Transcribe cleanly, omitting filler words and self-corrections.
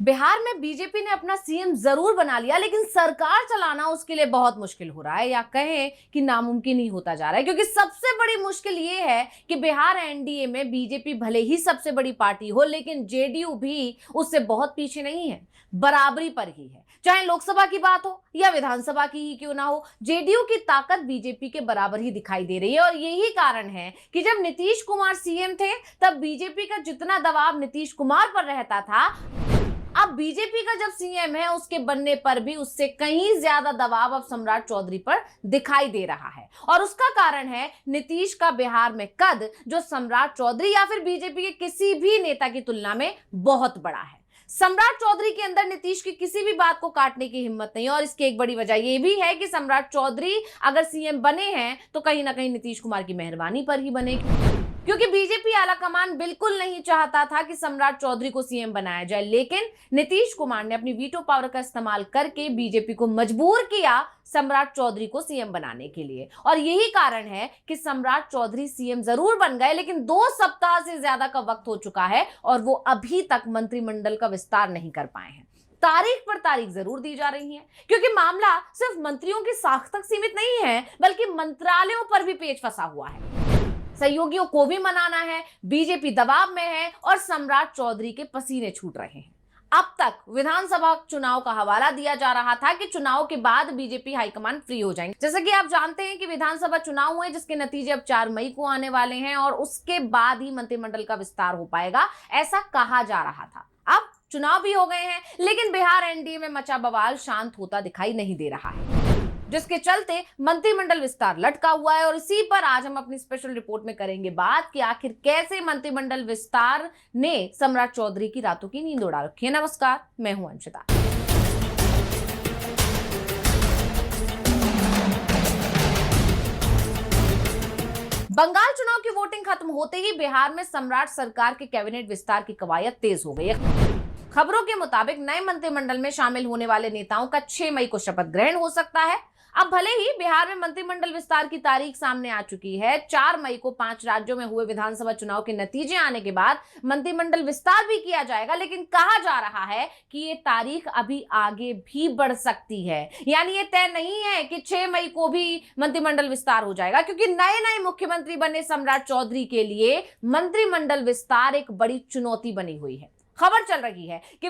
बिहार में बीजेपी ने अपना सीएम जरूर बना लिया, लेकिन सरकार चलाना उसके लिए बहुत मुश्किल हो रहा है, या कहें कि नामुमकिन ही होता जा रहा है। क्योंकि सबसे बड़ी मुश्किल ये है कि बिहार एनडीए में बीजेपी भले ही सबसे बड़ी पार्टी हो, लेकिन जेडीयू भी उससे बहुत पीछे नहीं है, बराबरी पर ही है। चाहे लोकसभा की बात हो या विधानसभा की ही क्यों ना हो, जेडीयू की ताकत बीजेपी के बराबर ही दिखाई दे रही है। और यही कारण है कि जब नीतीश कुमार सीएम थे, तब बीजेपी का जितना दबाव नीतीश कुमार पर रहता था, अब बीजेपी का जब सीएम है, उसके बनने पर भी उससे कहीं ज्यादा दबाव अब सम्राट चौधरी पर दिखाई दे रहा है। और उसका कारण है नीतीश का बिहार में कद, जो सम्राट चौधरी या फिर बीजेपी के किसी भी नेता की तुलना में बहुत बड़ा है। सम्राट चौधरी के अंदर नीतीश की किसी भी बात को काटने की हिम्मत नहीं है। और इसकी एक बड़ी वजह यह भी है कि सम्राट चौधरी अगर सीएम बने हैं तो कहीं ना कहीं नीतीश कुमार की मेहरबानी पर ही बनेगी। क्योंकि बीजेपी आलाकमान बिल्कुल नहीं चाहता था कि सम्राट चौधरी को सीएम बनाया जाए, लेकिन नीतीश कुमार ने अपनी वीटो पावर का इस्तेमाल करके बीजेपी को मजबूर किया सम्राट चौधरी को सीएम बनाने के लिए। और यही कारण है कि सम्राट चौधरी सीएम जरूर बन गए, लेकिन 2 सप्ताह से ज्यादा का वक्त हो चुका है और वो अभी तक मंत्रिमंडल का विस्तार नहीं कर पाए हैं। तारीख पर तारीख जरूर दी जा रही है, क्योंकि मामला सिर्फ मंत्रियों की साख तक सीमित नहीं है, बल्कि मंत्रालयों पर भी पेच फंसा हुआ है। सहयोगियों को भी मनाना है, बीजेपी दबाव में है और सम्राट चौधरी के पसीने छूट रहे हैं। अब तक विधानसभा चुनाव का हवाला दिया जा रहा था कि चुनाव के बाद बीजेपी हाईकमान फ्री हो जाएंगे। जैसे कि आप जानते हैं कि विधानसभा चुनाव हुए, जिसके नतीजे अब 4 मई को आने वाले हैं और उसके बाद ही मंत्रिमंडल का विस्तार हो पाएगा, ऐसा कहा जा रहा था। अब चुनाव भी हो गए हैं, लेकिन बिहार एनडीए में मचा बवाल शांत होता दिखाई नहीं दे रहा है, जिसके चलते मंत्रिमंडल विस्तार लटका हुआ है। और इसी पर आज हम अपनी स्पेशल रिपोर्ट में करेंगे बात कि आखिर कैसे मंत्रिमंडल विस्तार ने सम्राट चौधरी की रातों की नींद उड़ा रखी है। नमस्कार, मैं हूं अंशिता। बंगाल चुनाव की वोटिंग खत्म होते ही बिहार में सम्राट सरकार के कैबिनेट विस्तार की कवायद तेज हो गई है। खबरों के मुताबिक नए मंत्रिमंडल में शामिल होने वाले नेताओं का 6 मई को शपथ ग्रहण हो सकता है। अब भले ही बिहार में मंत्रिमंडल विस्तार की तारीख सामने आ चुकी है, 4 मई को 5 राज्यों में हुए विधानसभा चुनाव के नतीजे आने के बाद मंत्रिमंडल विस्तार भी किया जाएगा, लेकिन कहा जा रहा है कि ये तारीख अभी आगे भी बढ़ सकती है। यानी ये तय नहीं है कि 6 मई को भी मंत्रिमंडल विस्तार हो जाएगा, क्योंकि नए नए मुख्यमंत्री बने सम्राट चौधरी के लिए मंत्रिमंडल विस्तार एक बड़ी चुनौती बनी हुई है। खबर चल रही है कि